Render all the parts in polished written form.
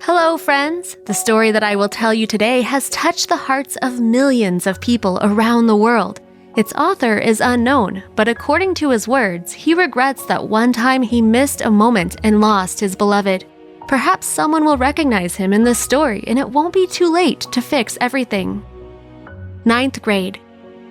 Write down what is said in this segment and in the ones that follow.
Hello, friends! The story that I will tell you today has touched the hearts of millions of people around the world. Its author is unknown, but according to his words, he regrets that one time he missed a moment and lost his beloved. Perhaps someone will recognize him in this story, and it won't be too late to fix everything. 9th grade.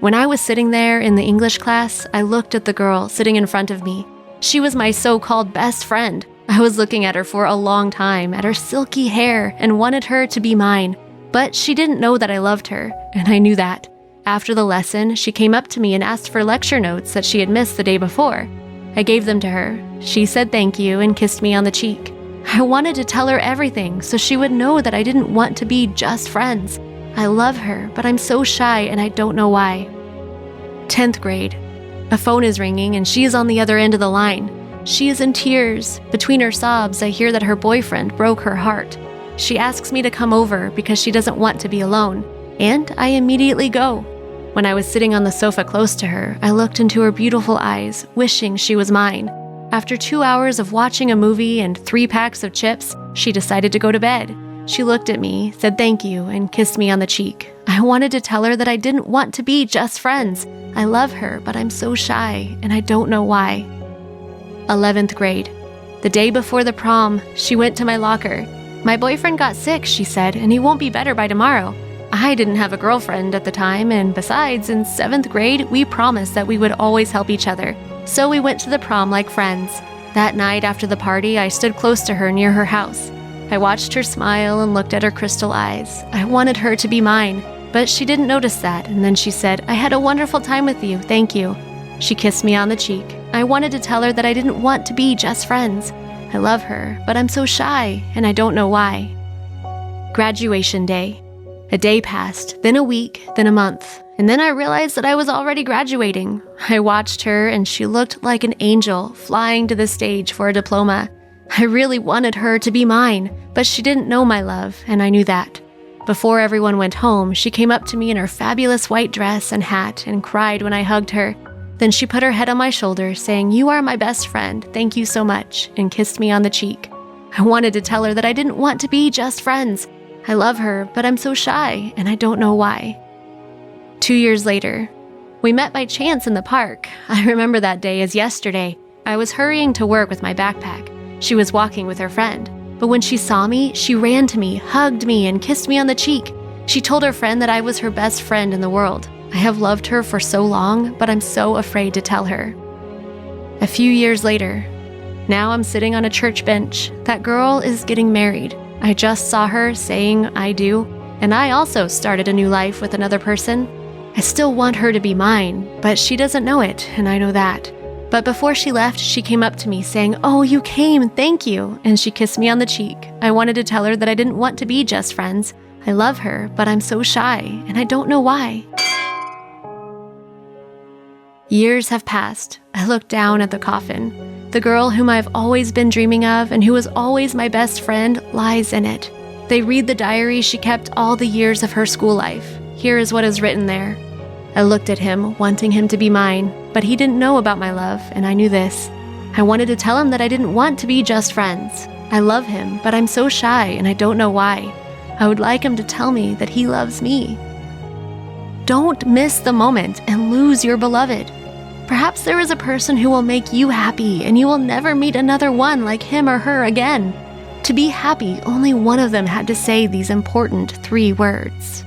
When I was sitting there in the English class, I looked at the girl sitting in front of me. She was my so-called best friend. I was looking at her for a long time, at her silky hair, and wanted her to be mine. But she didn't know that I loved her, and I knew that. After the lesson, she came up to me and asked for lecture notes that she had missed the day before. I gave them to her. She said thank you and kissed me on the cheek. I wanted to tell her everything so she would know that I didn't want to be just friends. I love her, but I'm so shy and I don't know why. 10th grade. A phone is ringing and she is on the other end of the line. She is in tears. Between her sobs, I hear that her boyfriend broke her heart. She asks me to come over because she doesn't want to be alone, and I immediately go. When I was sitting on the sofa close to her, I looked into her beautiful eyes, wishing she was mine. After 2 hours of watching a movie and 3 packs of chips, she decided to go to bed. She looked at me, said thank you, and kissed me on the cheek. I wanted to tell her that I didn't want to be just friends. I love her, but I'm so shy, and I don't know why. 11th grade. The day before the prom, she went to my locker. My boyfriend got sick, she said, and he won't be better by tomorrow. I didn't have a girlfriend at the time, and besides, in 7th grade, we promised that we would always help each other. So we went to the prom like friends. That night after the party, I stood close to her near her house. I watched her smile and looked at her crystal eyes. I wanted her to be mine, but she didn't notice that, and then she said, "I had a wonderful time with you, thank you." She kissed me on the cheek. I wanted to tell her that I didn't want to be just friends. I love her, but I'm so shy, and I don't know why. Graduation day. A day passed, then a week, then a month, and then I realized that I was already graduating. I watched her, and she looked like an angel flying to the stage for a diploma. I really wanted her to be mine, but she didn't know my love, and I knew that. Before everyone went home, she came up to me in her fabulous white dress and hat and cried when I hugged her. Then she put her head on my shoulder, saying, "You are my best friend, thank you so much," and kissed me on the cheek. I wanted to tell her that I didn't want to be just friends. I love her, but I'm so shy, and I don't know why. 2 years later. We met by chance in the park. I remember that day as yesterday. I was hurrying to work with my backpack. She was walking with her friend. But when she saw me, she ran to me, hugged me, and kissed me on the cheek. She told her friend that I was her best friend in the world. I have loved her for so long, but I'm so afraid to tell her. A few years later. Now I'm sitting on a church bench. That girl is getting married. I just saw her saying I do, and I also started a new life with another person. I still want her to be mine, but she doesn't know it, and I know that. But before she left, she came up to me saying, "Oh, you came, thank you," and she kissed me on the cheek. I wanted to tell her that I didn't want to be just friends. I love her, but I'm so shy, and I don't know why. Years have passed. I look down at the coffin. The girl whom I've always been dreaming of and who was always my best friend lies in it. They read the diary she kept all the years of her school life. Here is what is written there. I looked at him, wanting him to be mine, but he didn't know about my love, and I knew this. I wanted to tell him that I didn't want to be just friends. I love him, but I'm so shy, and I don't know why. I would like him to tell me that he loves me. Don't miss the moment and lose your beloved. Perhaps there is a person who will make you happy, and you will never meet another one like him or her again. To be happy, only one of them had to say these important 3 words.